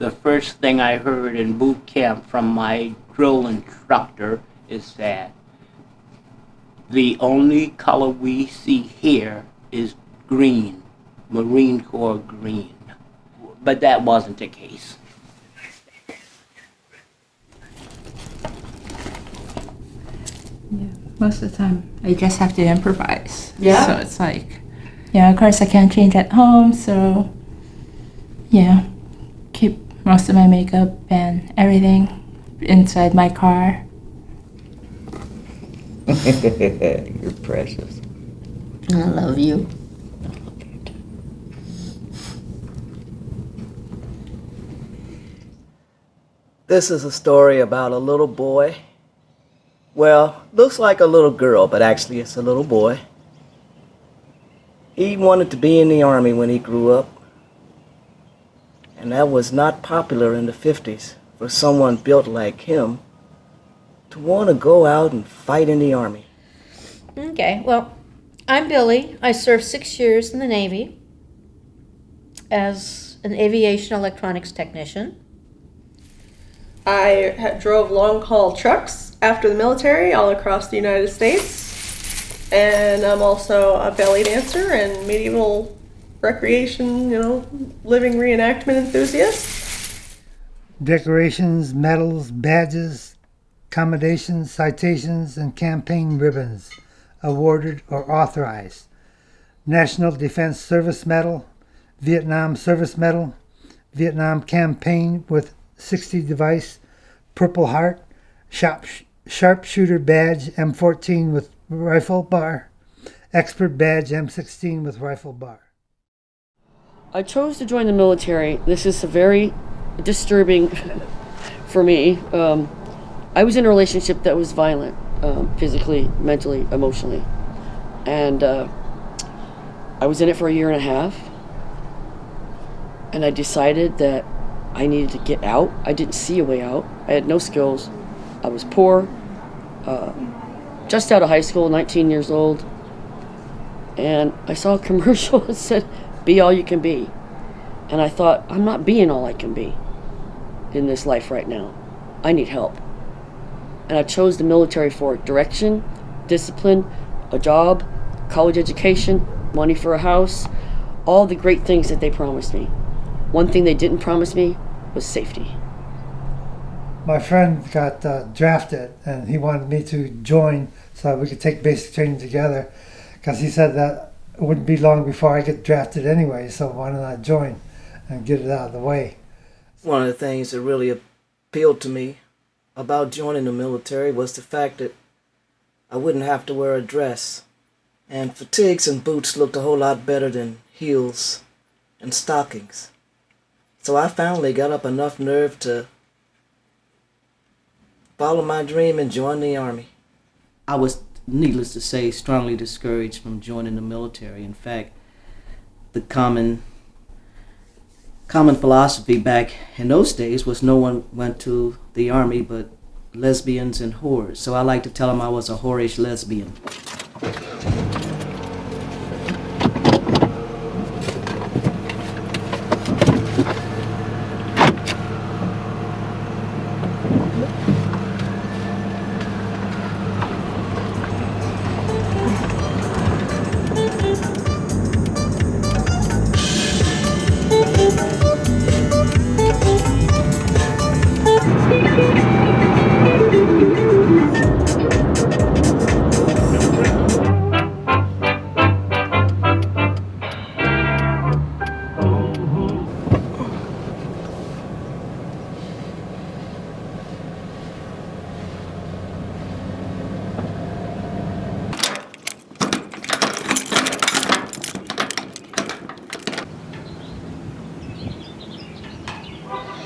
the first thing I heard in boot camp from my drill instructor is that the only color we see here is green, Marine Corps green. But that wasn't the case. Yeah, most of the time I just have to improvise. Yeah. So it's like, yeah, of course I can't change at home, so yeah, keep most of my makeup and everything inside my car. You're precious. I love you. This is a story about a little boy. Well, looks like a little girl, but actually it's a little boy. He wanted to be in the Army when he grew up. And that was not popular in the 50s for someone built like him to want to go out and fight in the Army. Okay, well, I'm Billy. I served 6 years in the Navy as an aviation electronics technician. I drove long-haul trucks after the military all across the United States. And I'm also a belly dancer and medieval recreation, living reenactment enthusiast. Decorations, medals, badges, commendations, citations, and campaign ribbons awarded or authorized. National Defense Service Medal, Vietnam Service Medal, Vietnam Campaign with 60 device, Purple Heart, Sharpshooter Badge M14 with rifle bar, Expert Badge M16 with rifle bar. I chose to join the military. This is very disturbing for me. I was in a relationship that was violent, physically, mentally, emotionally. And I was in it for a year and a half. And I decided that I needed to get out. I didn't see a way out. I had no skills. I was poor, just out of high school, 19 years old. And I saw a commercial that said, "Be all you can be." And I thought, I'm not being all I can be in this life right now. I need help. And I chose the military for direction, discipline, a job, college education, money for a house, all the great things that they promised me. One thing they didn't promise me was safety. My friend got drafted, and he wanted me to join so that we could take basic training together, because he said that it wouldn't be long before I get drafted anyway, so why don't I join and get it out of the way. One of the things that really appealed to me about joining the military was the fact that I wouldn't have to wear a dress, and fatigues and boots looked a whole lot better than heels and stockings. So I finally got up enough nerve to follow my dream and join the Army. I was, needless to say, strongly discouraged from joining the military. In fact, the common philosophy back in those days was no one went to the Army but lesbians and whores. So I like to tell them I was a whorish lesbian.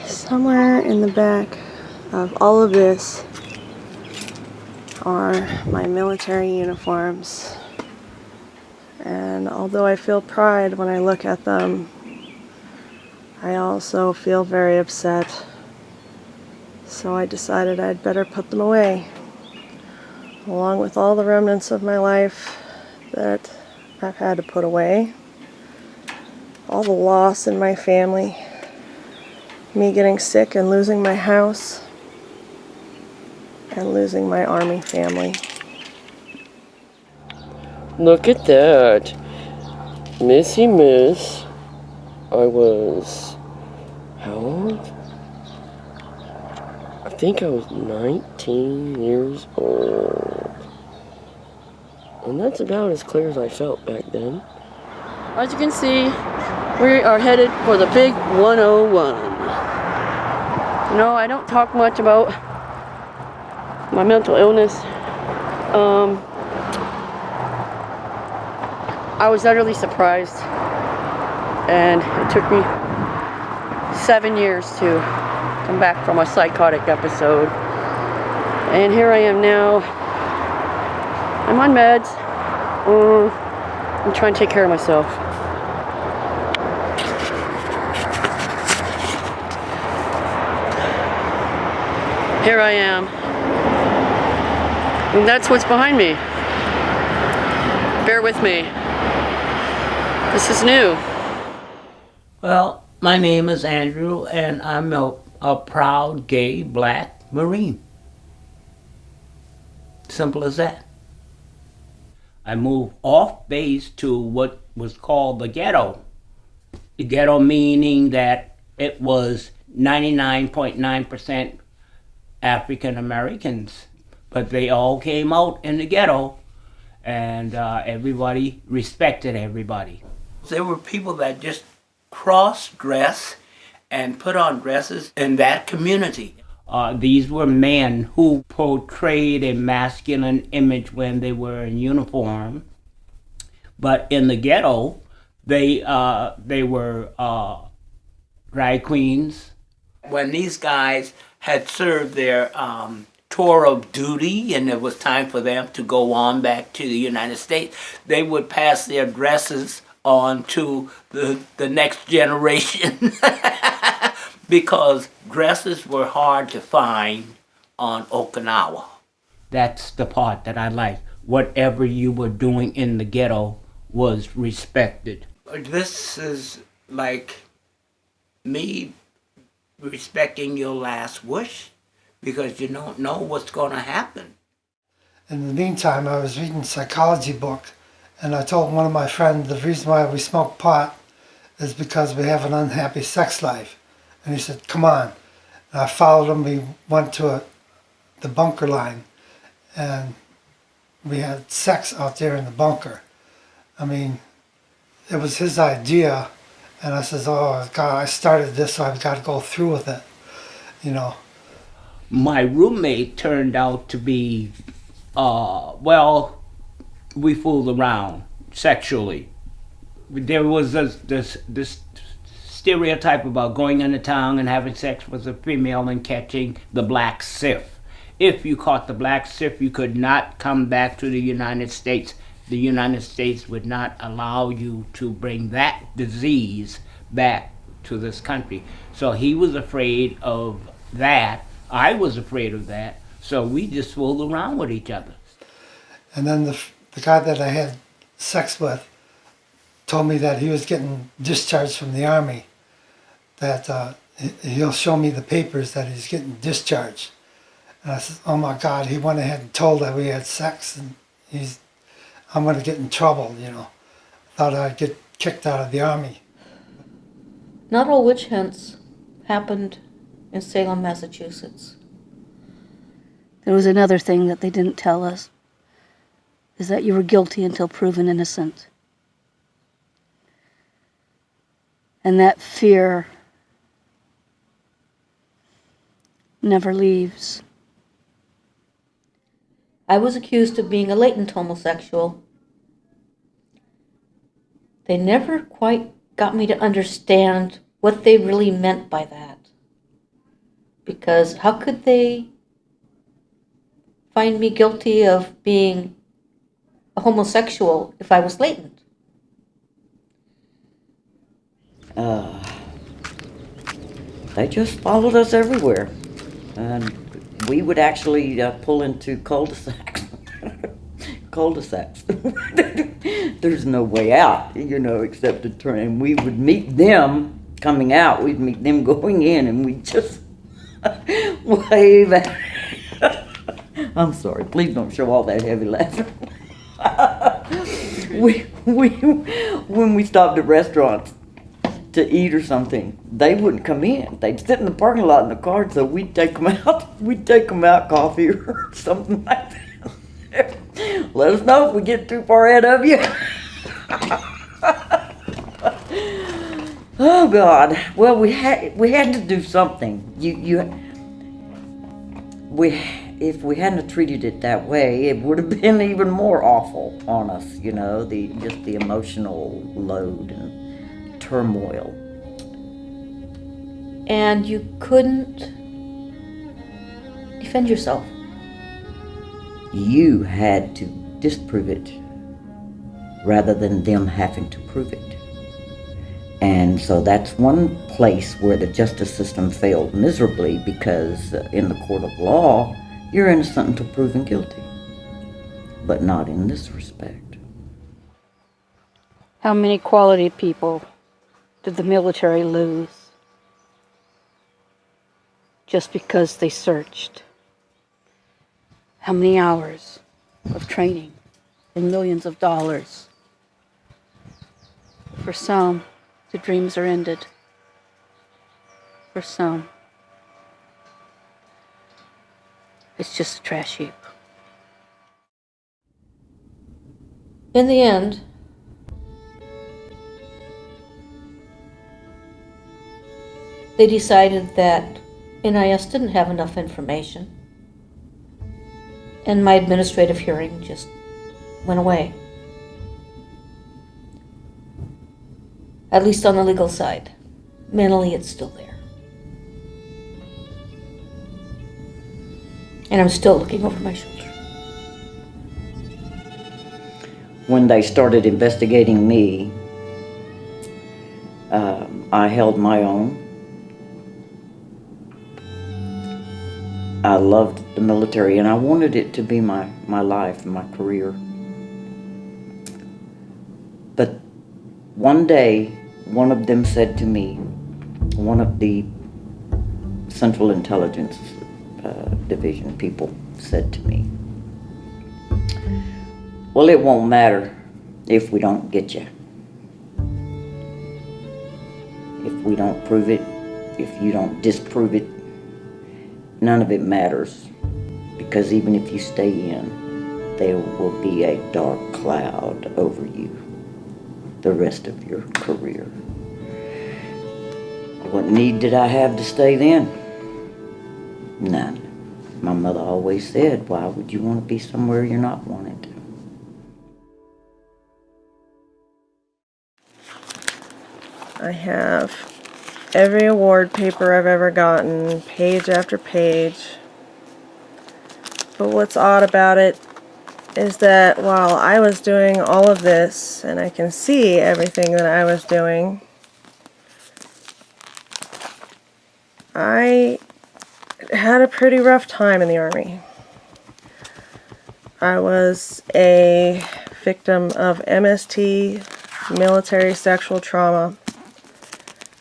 Somewhere in the back of all of this are my military uniforms. And although I feel pride when I look at them, I also feel very upset. So I decided I'd better put them away, along with all the remnants of my life that I've had to put away, all the loss in my family, me getting sick and losing my house and losing my Army family. Look at that. Missy Miss. I was... how old? I think I was 19 years old. And that's about as clear as I felt back then. As you can see, we are headed for the big 101. You know, I don't talk much about my mental illness. I was utterly surprised, and it took me 7 years to come back from a psychotic episode. And here I am now. I'm on meds. I'm trying to take care of myself. Here I am. And that's what's behind me. Bear with me. This is new. Well, my name is Andrew, and I'm a proud gay black Marine. Simple as that. I moved off base to what was called the ghetto. The ghetto meaning that it was 99.9% African Americans, but they all came out in the ghetto, and everybody respected everybody. There were people that just cross-dress and put on dresses in that community. These were men who portrayed a masculine image when they were in uniform, but in the ghetto, they were drag queens. When these guys had served their tour of duty and it was time for them to go on back to the United States, they would pass their dresses on to the next generation because dresses were hard to find on Okinawa. That's the part that I like. Whatever you were doing in the ghetto was respected. This is like me respecting your last wish because you don't know what's going to happen. In the meantime, I was reading a psychology book, and I told one of my friends the reason why we smoke pot is because we have an unhappy sex life. And he said, come on. And I followed him. We went to the bunker line, and we had sex out there in the bunker. I mean, it was his idea, and I says, oh, God, I started this, so I've got to go through with it, you know. My roommate turned out to be, well, we fooled around sexually. There was this stereotype about going into town and having sex with a female and catching the black sif. If you caught the black sif, you could not come back to the United States. The United States would not allow you to bring that disease back to this country. So he was afraid of that. I was afraid of that. So we just fooled around with each other. And then the guy that I had sex with told me that he was getting discharged from the Army, that he'll show me the papers that he's getting discharged. And I said, oh my God, he went ahead and told that we had sex, and I'm going to get in trouble, you know. Thought I'd get kicked out of the Army. Not all witch hunts happened in Salem, Massachusetts. There was another thing that they didn't tell us, is that you were guilty until proven innocent. And that fear never leaves. I was accused of being a latent homosexual. They never quite got me to understand what they really meant by that. Because how could they find me guilty of being a homosexual if I was latent? They just followed us everywhere. And we would actually pull into cul-de-sacs. Cul-de-sacs. There's no way out, you know, except to turn. And we would meet them coming out, we'd meet them going in, and we'd just wave at. I'm sorry, please don't show all that heavy laughter. When we stopped at restaurants to eat or something, they wouldn't come in. They'd sit in the parking lot in the car, so we'd take them out. We'd take them out coffee or something like that. Let us know if we get too far ahead of you. Oh God! Well, we had to do something. If we hadn't treated it that way, it would have been even more awful on us. You know, just the emotional load and turmoil. And you couldn't defend yourself. You had to disprove it rather than them having to prove it. And so that's one place where the justice system failed miserably, because in the court of law, you're innocent until proven guilty. But not in this respect. How many quality people did the military lose just because they searched? How many hours of training and millions of dollars? For some, the dreams are ended. For some, it's just a trash heap. In the end, they decided that NIS didn't have enough information, and my administrative hearing just went away. At least on the legal side. Mentally, it's still there. And I'm still looking over my shoulder. When they started investigating me, I held my own. I loved the military, and I wanted it to be my life, my career. But one day, one of them said to me, one of the Central Intelligence Division people said to me, well, it won't matter if we don't get you. If we don't prove it, if you don't disprove it, none of it matters. Because even if you stay in, there will be a dark cloud over you the rest of your career. What need did I have to stay then? None. My mother always said, why would you want to be somewhere you're not wanted? I have every award paper I've ever gotten, page after page. But what's odd about it is that while I was doing all of this, and I can see everything that I was doing, I had a pretty rough time in the Army. I was a victim of MST, military sexual trauma.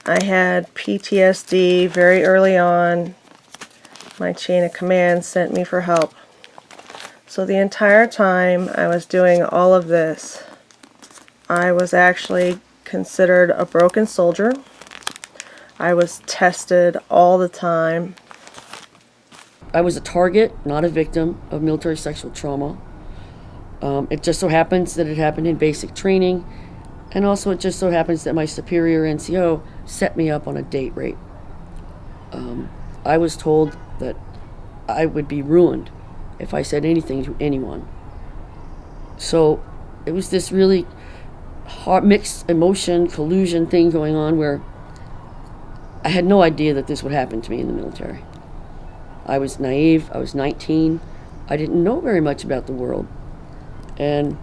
I had PTSD very early on. My chain of command sent me for help. So the entire time I was doing all of this, I was actually considered a broken soldier. I was tested all the time. I was a target, not a victim of military sexual trauma. It just so happens that it happened in basic training, and also it just so happens that my superior NCO set me up on a date rape. I was told that I would be ruined if I said anything to anyone. So it was this really hard, mixed emotion, collusion thing going on where I had no idea that this would happen to me in the military. I was naive, I was 19, I didn't know very much about the world. And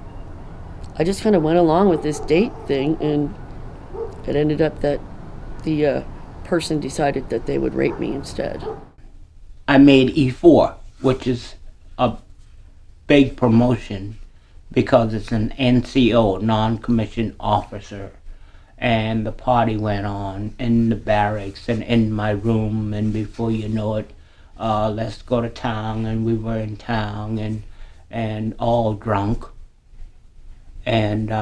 I just kind of went along with this date thing, and it ended up that the person decided that they would rape me instead. I made E4, which is a big promotion because it's an NCO, non-commissioned officer, and the party went on in the barracks and in my room, and before you know it, let's go to town, and we were in town and all drunk, and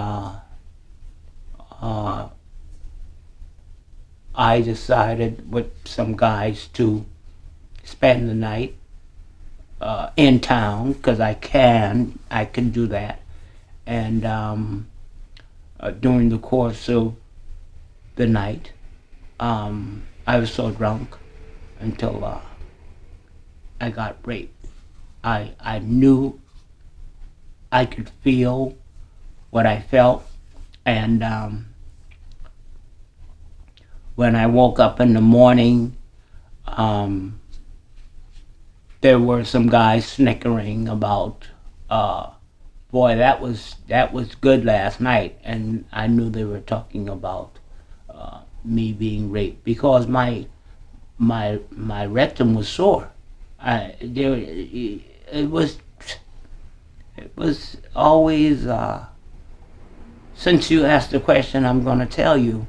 I decided with some guys to spend the night in town, because I can do that. And during the course of the night, I was so drunk until I got raped. I knew, I could feel what I felt, and when I woke up in the morning, there were some guys snickering about, boy, that was good last night, and I knew they were talking about me being raped, because my rectum was sore. It was always. Since you asked the question, I'm going to tell you.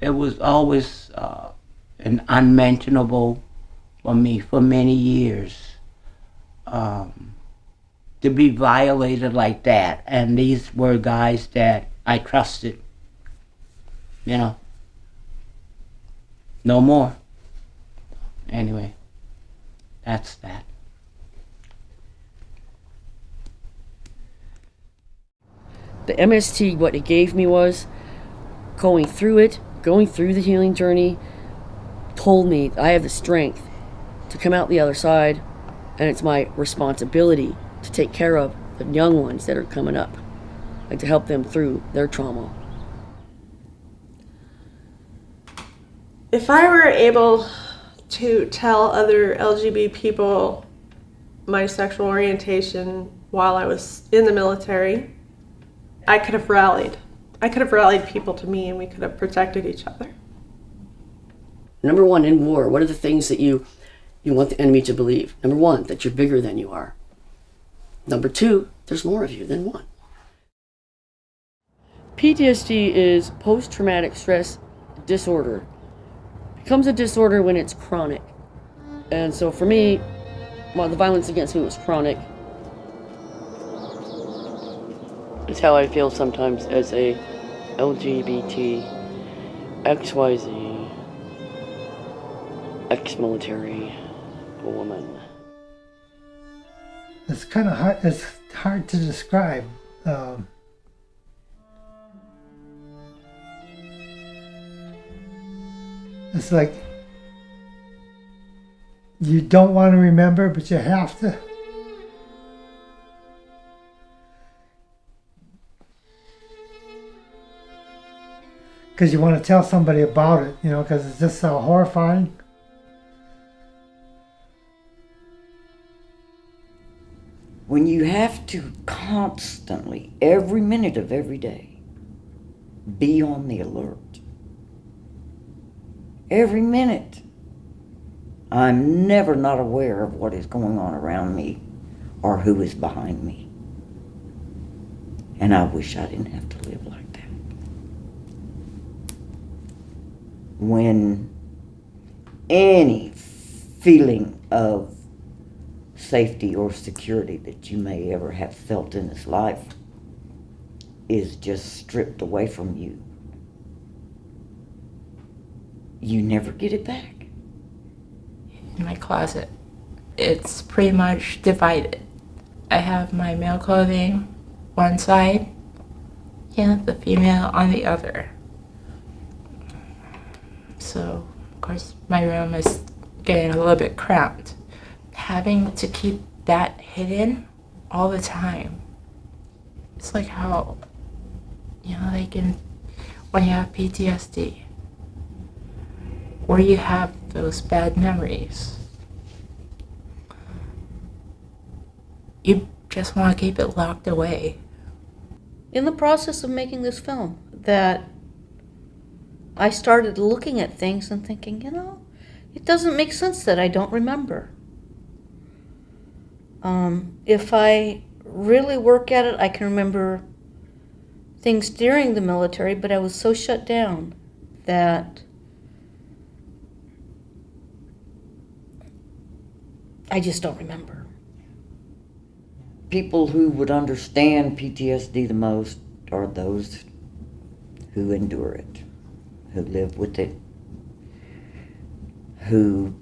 It was always an unmentionable for me for many years. To be violated like that, and these were guys that I trusted. You know, no more. Anyway, that's that. The MST, what it gave me was going through the healing journey, told me I have the strength to come out the other side, and it's my responsibility to take care of the young ones that are coming up and to help them through their trauma. If I were able to tell other LGBT people my sexual orientation while I was in the military, I could have rallied. I could have rallied people to me, and we could have protected each other. Number one, in war, what are the things that you want the enemy to believe? Number one, that you're bigger than you are. Number two, there's more of you than one. PTSD is post-traumatic stress disorder. It becomes a disorder when it's chronic. And so for me, the violence against me was chronic. It's how I feel sometimes as a LGBT, XYZ, ex-military woman. It's kind of hard. It's hard to describe. It's like you don't want to remember, but you have to. Because you want to tell somebody about it, you know, because it's just so horrifying. When you have to constantly, every minute of every day, be on the alert. Every minute. I'm never not aware of what is going on around me or who is behind me. And I wish I didn't have to live like that. When any feeling of safety or security that you may ever have felt in this life is just stripped away from you, you never get it back. In my closet, it's pretty much divided. I have my male clothing one side, the female on the other. So, of course, my room is getting a little bit cramped. Having to keep that hidden all the time. It's like how, like when you have PTSD, or you have those bad memories, you just want to keep it locked away. In the process of making this film, that I started looking at things and thinking, it doesn't make sense that I don't remember. If I really work at it, I can remember things during the military, but I was so shut down that I just don't remember. People who would understand PTSD the most are those who endure it, who live with it, who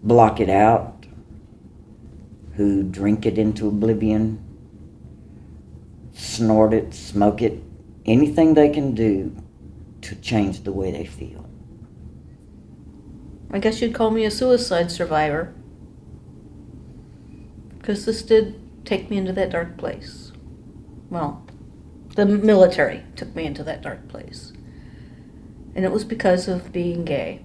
block it out, who drink it into oblivion, snort it, smoke it, anything they can do to change the way they feel. I guess you'd call me a suicide survivor, because this did take me into that dark place. Well, the military took me into that dark place. And it was because of being gay.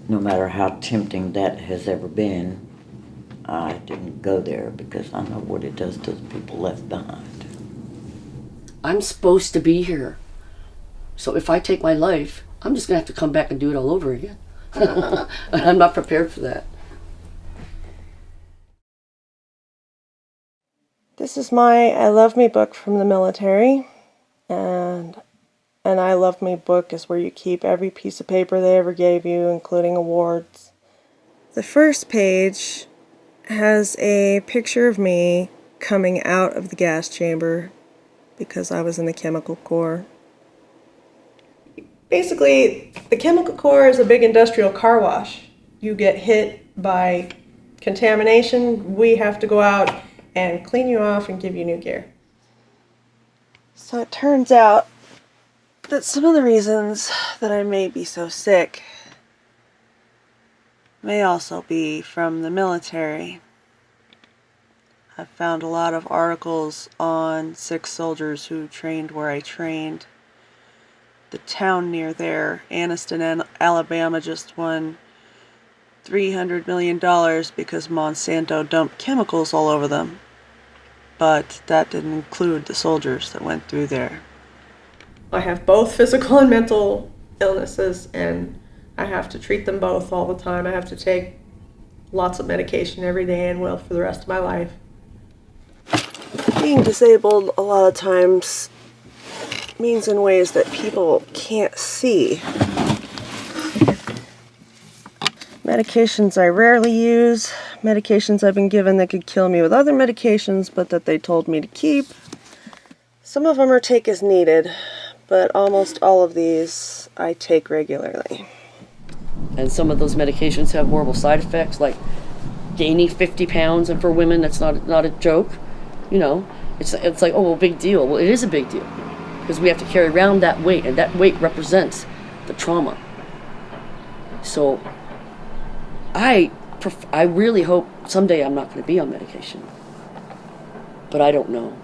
No matter how tempting that has ever been, I didn't go there because I know what it does to the people left behind. I'm supposed to be here. So if I take my life, I'm just going to have to come back and do it all over again. And I'm not prepared for that. This is my I Love Me book from the military, and an I Love Me book is where you keep every piece of paper they ever gave you, including awards. The first page has a picture of me coming out of the gas chamber because I was in the chemical corps. Basically, the chemical corps is a big industrial car wash. You get hit by contamination, we have to go out and clean you off and give you new gear. So it turns out that some of the reasons that I may be so sick may also be from the military. I've found a lot of articles on sick soldiers who trained where I trained. The town near there, Anniston, Alabama, just won $300 million because Monsanto dumped chemicals all over them. But that didn't include the soldiers that went through there. I have both physical and mental illnesses, and I have to treat them both all the time. I have to take lots of medication every day and will for the rest of my life. Being disabled a lot of times means in ways that people can't see. Medications I rarely use, medications I've been given that could kill me with other medications but that they told me to keep. Some of them are take as needed, but almost all of these I take regularly. And some of those medications have horrible side effects, like gaining 50 pounds, and for women that's not a joke. You know, it's like, oh, well, big deal. Well, it is a big deal because we have to carry around that weight, and that weight represents the trauma. So I really hope someday I'm not going to be on medication, but I don't know.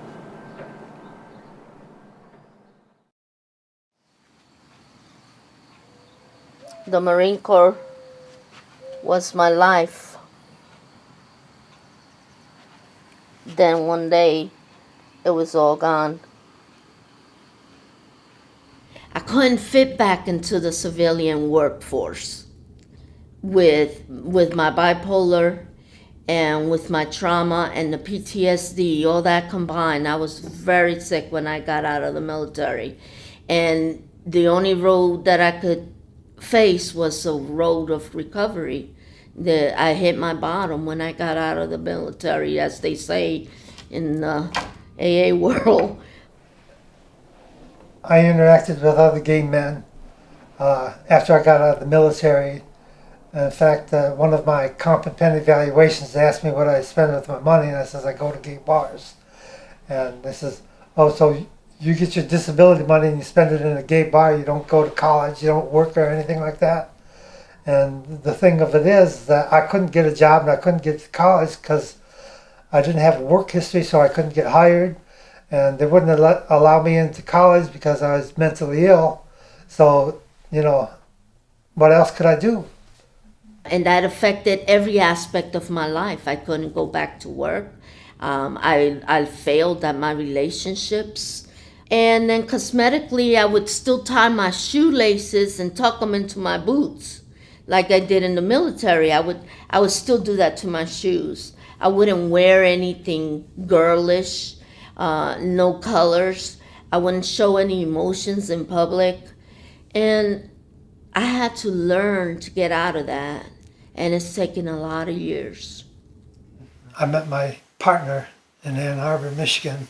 The Marine Corps was my life. Then one day, it was all gone. I couldn't fit back into the civilian workforce with my bipolar and with my trauma and the PTSD, all that combined. I was very sick when I got out of the military. And the only road that I could face was a road of recovery. I hit my bottom when I got out of the military, as they say in the AA world. I interacted with other gay men after I got out of the military. In fact, one of my comp and pen evaluations asked me what I spend with my money, and I says I go to gay bars. And they says, oh, so you get your disability money and you spend it in a gay bar, you don't go to college, you don't work or anything like that. And the thing of it is that I couldn't get a job and I couldn't get to college because I didn't have a work history, so I couldn't get hired. And they wouldn't allow me into college because I was mentally ill. So, you know, what else could I do? And that affected every aspect of my life. I couldn't go back to work. I failed at my relationships. And then cosmetically, I would still tie my shoelaces and tuck them into my boots like I did in the military. I would still do that to my shoes. I wouldn't wear anything girlish, no colors. I wouldn't show any emotions in public. And I had to learn to get out of that. And it's taken a lot of years. I met my partner in Ann Arbor, Michigan,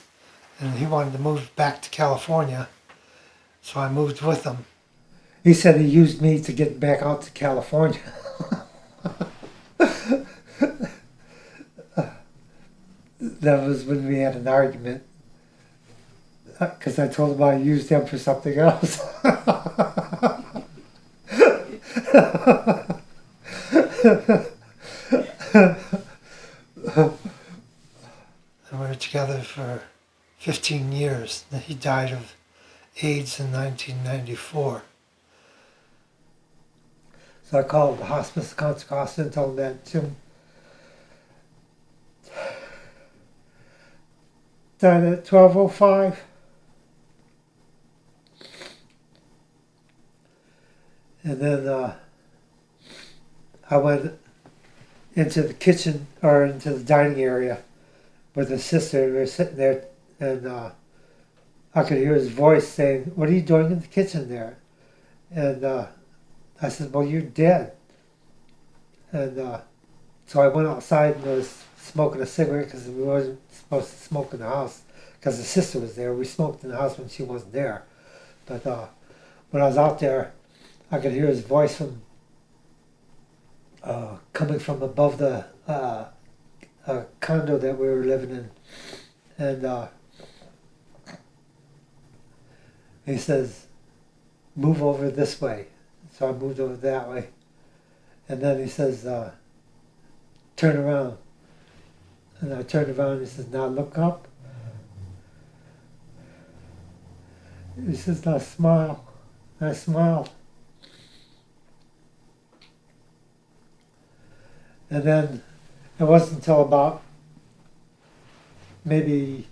and he wanted to move back to California, so I moved with him. He said he used me to get back out to California. That was when we had an argument, because I told him I used him for something else. And we were together for 15 years. He died of AIDS in 1994. So I called the hospice of Contra Costa and told them that Jim died at 12:05. And then I went into the kitchen, or into the dining area with his sister, and we were sitting there, and I could hear his voice saying, "What are you doing in the kitchen there?" And I said, "Well, you're dead." And so I went outside and was smoking a cigarette, because we wasn't supposed to smoke in the house because the sister was there. We smoked in the house when she wasn't there. But when I was out there, I could hear his voice from coming from above the condo that we were living in. And he says, "Move over this way." So I moved over that way. And then he says, "Turn around." And I turned around and he says, "Now look up." He says, "Now smile." And I smiled. And then it wasn't until about maybe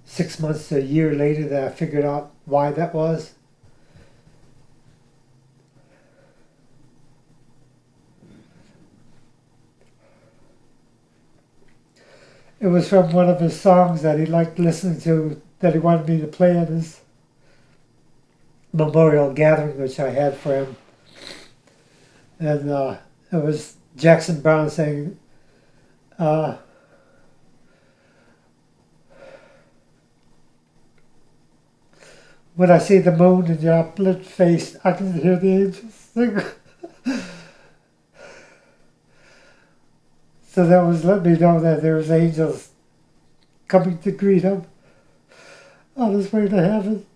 6 months to a year later that I figured out why that was. It was from one of his songs that he liked listening to, that he wanted me to play at his memorial gathering, which I had for him. And it was Jackson Browne saying, "When I see the moon in your uplit face, I can hear the angels sing." So that was letting me know that there was angels coming to greet him on his way to heaven.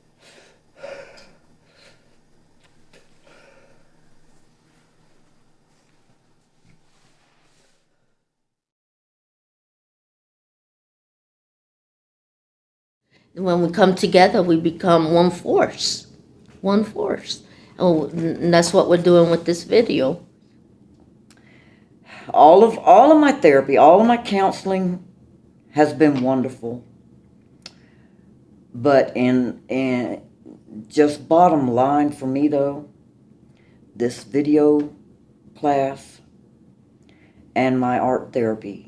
When we come together, we become one force. One force. And that's what we're doing with this video. All of my therapy, all of my counseling has been wonderful. But in just bottom line for me though, this video class and my art therapy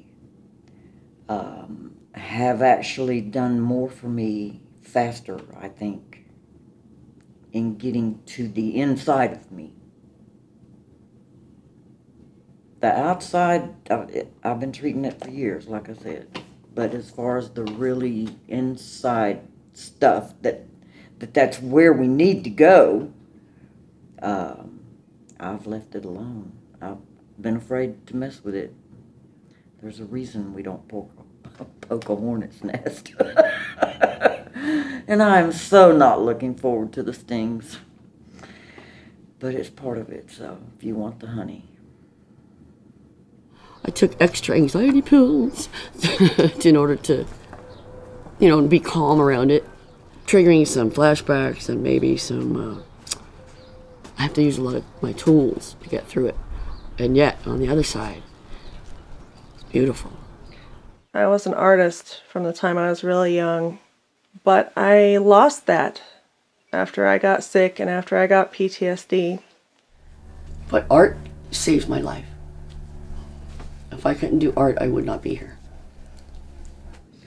have actually done more for me faster, I think, in getting to the inside of me. The outside, I've been treating it for years, like I said. But as far as the really inside stuff, that's where we need to go, I've left it alone. I've been afraid to mess with it. There's a reason we don't poke a hornet's nest. And I'm so not looking forward to the stings. But it's part of it, so if you want the honey. I took extra anxiety pills in order to, be calm around it, triggering some flashbacks and maybe some, I have to use a lot of my tools to get through it. And yet, on the other side, it's beautiful. I was an artist from the time I was really young, but I lost that after I got sick and after I got PTSD. But art saves my life. If I couldn't do art, I would not be here.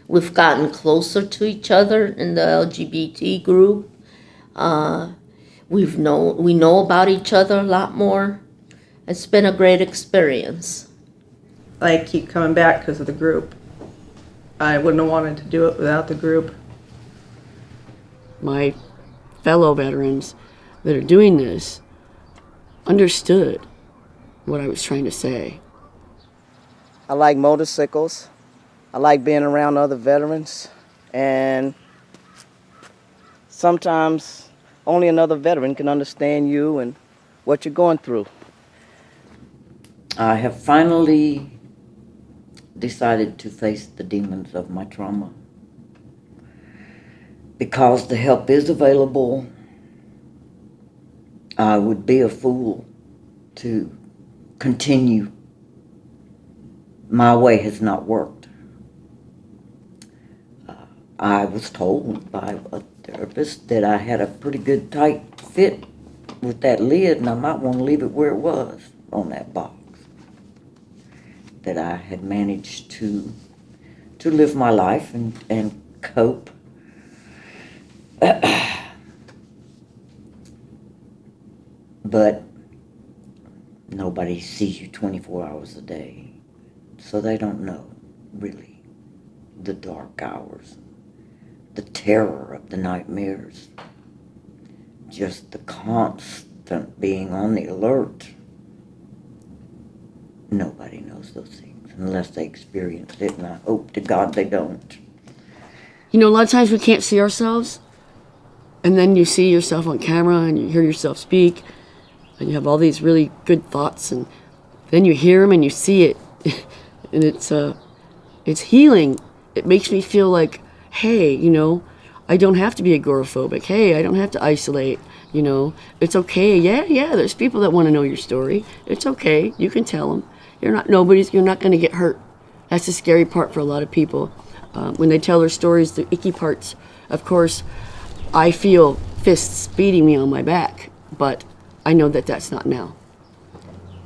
We've gotten closer to each other in the LGBT group. We know about each other a lot more. It's been a great experience. I keep coming back because of the group. I wouldn't have wanted to do it without the group. My fellow veterans that are doing this understood what I was trying to say. I like motorcycles. I like being around other veterans. And sometimes only another veteran can understand you and what you're going through. I have finally decided to face the demons of my trauma. Because the help is available, I would be a fool to continue. My way has not worked. I was told by a therapist that I had a pretty good tight fit with that lid, and I might want to leave it where it was on that box. That I had managed to live my life and cope. But nobody sees you 24 hours a day, so they don't know, really, the dark hours, the terror of the nightmares, just the constant being on the alert. Nobody knows those things unless they experience it, and I hope to God they don't. You know, a lot of times we can't see ourselves, and then you see yourself on camera and you hear yourself speak, and you have all these really good thoughts, and then you hear them and you see it, and it's healing. It makes me feel like, hey, you know, I don't have to be agoraphobic. Hey, I don't have to isolate. You know, it's okay. Yeah, there's people that want to know your story. It's okay. You can tell them. You're not going to get hurt. That's the scary part for a lot of people. When they tell their stories, the icky parts, of course, I feel fists beating me on my back, but I know that that's not now.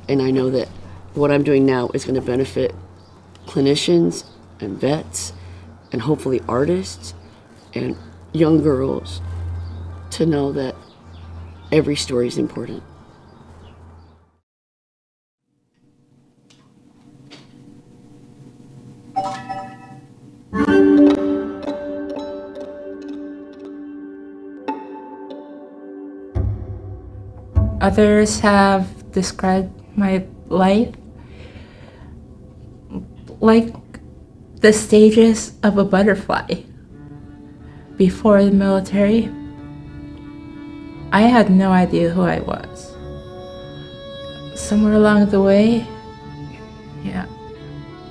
And I know that what I'm doing now is going to benefit clinicians and vets and hopefully artists and young girls to know that every story is important. Others have described my life like the stages of a butterfly. Before the military, I had no idea who I was. Somewhere along the way,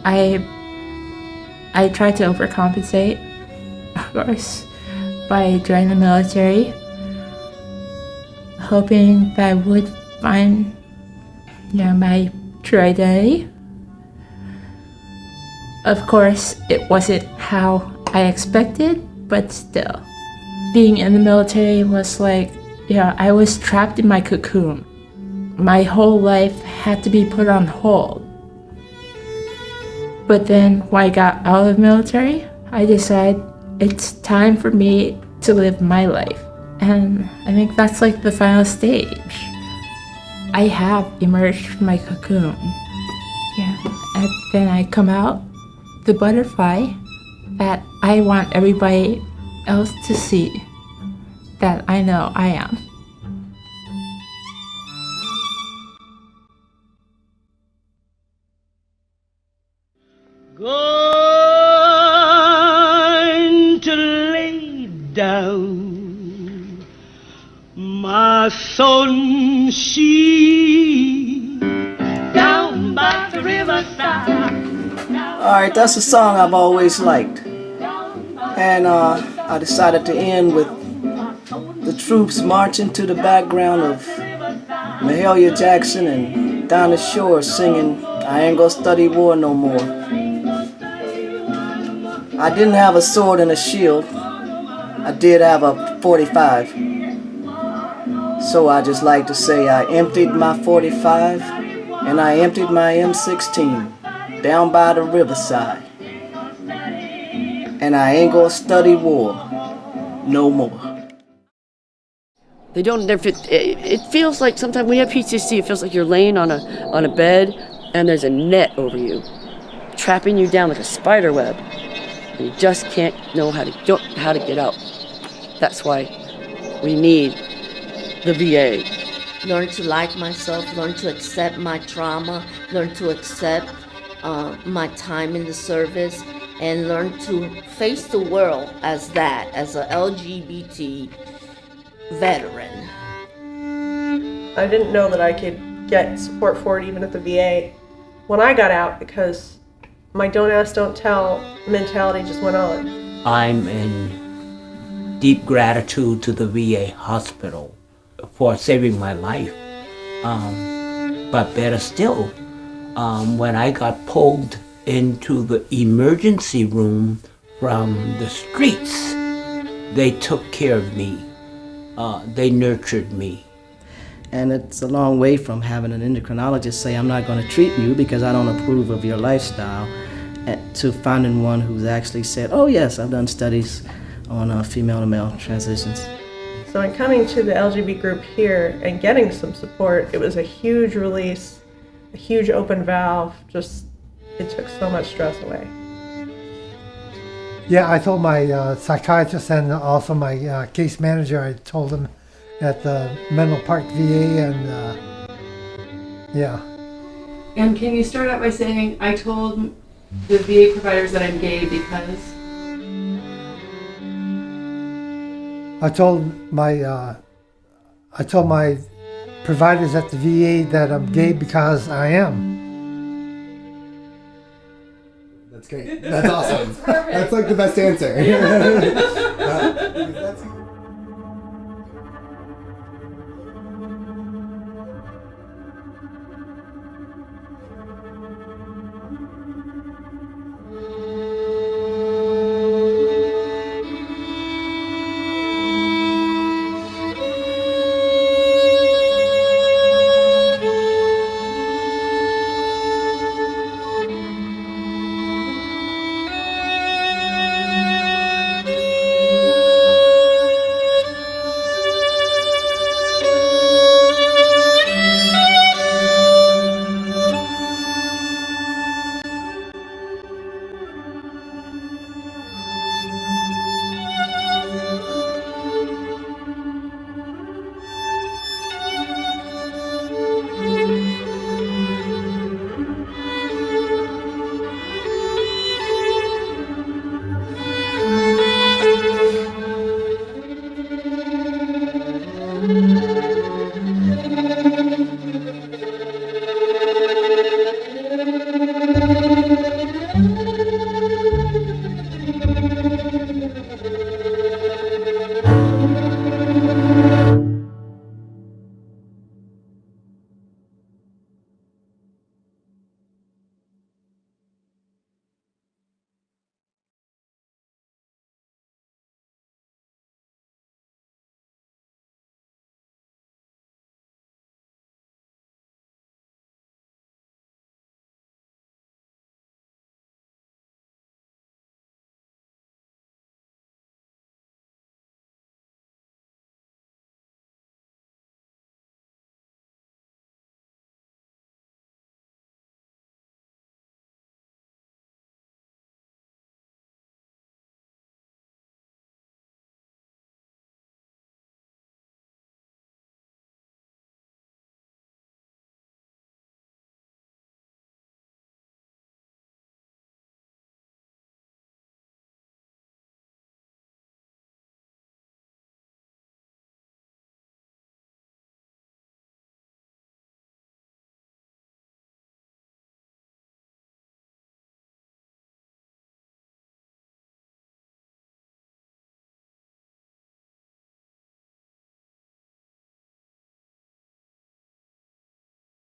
I tried to overcompensate, of course, by joining the military, hoping that I would find, my true identity. Of course, it wasn't how I expected, but still. Being in the military was like, I was trapped in my cocoon. My whole life had to be put on hold. But then when I got out of the military, I decided it's time for me to live my life. And I think that's like the final stage. I have emerged from my cocoon. And then I come out, the butterfly that I want everybody else to see, that I know I am. Going to lay down my son she down by the riverside. Alright, that's a song I've always liked. And I decided to end with the troops marching to the background of Mahalia Jackson and Dinah Shore singing I Ain't Gonna Study War No More. I didn't have a sword and a shield. I did have a .45. So I just like to say I emptied my 45 and I emptied my M16 down by the riverside. And I ain't gonna study war no more. They don't. It feels like sometimes when you have PTSD, it feels like you're laying on a bed and there's a net over you, trapping you down like a spider web, and you just can't know how to get out. That's why we need the VA. Learn to like myself, learn to accept my trauma, learn to accept my time in the service, and learn to face the world as that, as a LGBT veteran. I didn't know that I could get support for it even at the VA when I got out, because my don't ask, don't tell mentality just went on. I'm in deep gratitude to the VA hospital for saving my life. But better still, when I got pulled into the emergency room from the streets, they took care of me. They nurtured me. And it's a long way from having an endocrinologist say, I'm not going to treat you because I don't approve of your lifestyle, to finding one who's actually said, oh yes, I've done studies on female to male transitions. So in coming to the LGBT group here and getting some support, it was a huge release, a huge open valve. Just, it took so much stress away. Yeah, I told my psychiatrist and also my case manager, I told him at the Menlo Park VA, and yeah. And can you start out by saying, I told the VA providers that I'm gay because? I told my providers at the VA that I'm gay because I am. That's great. That's awesome. That's like the best answer. That's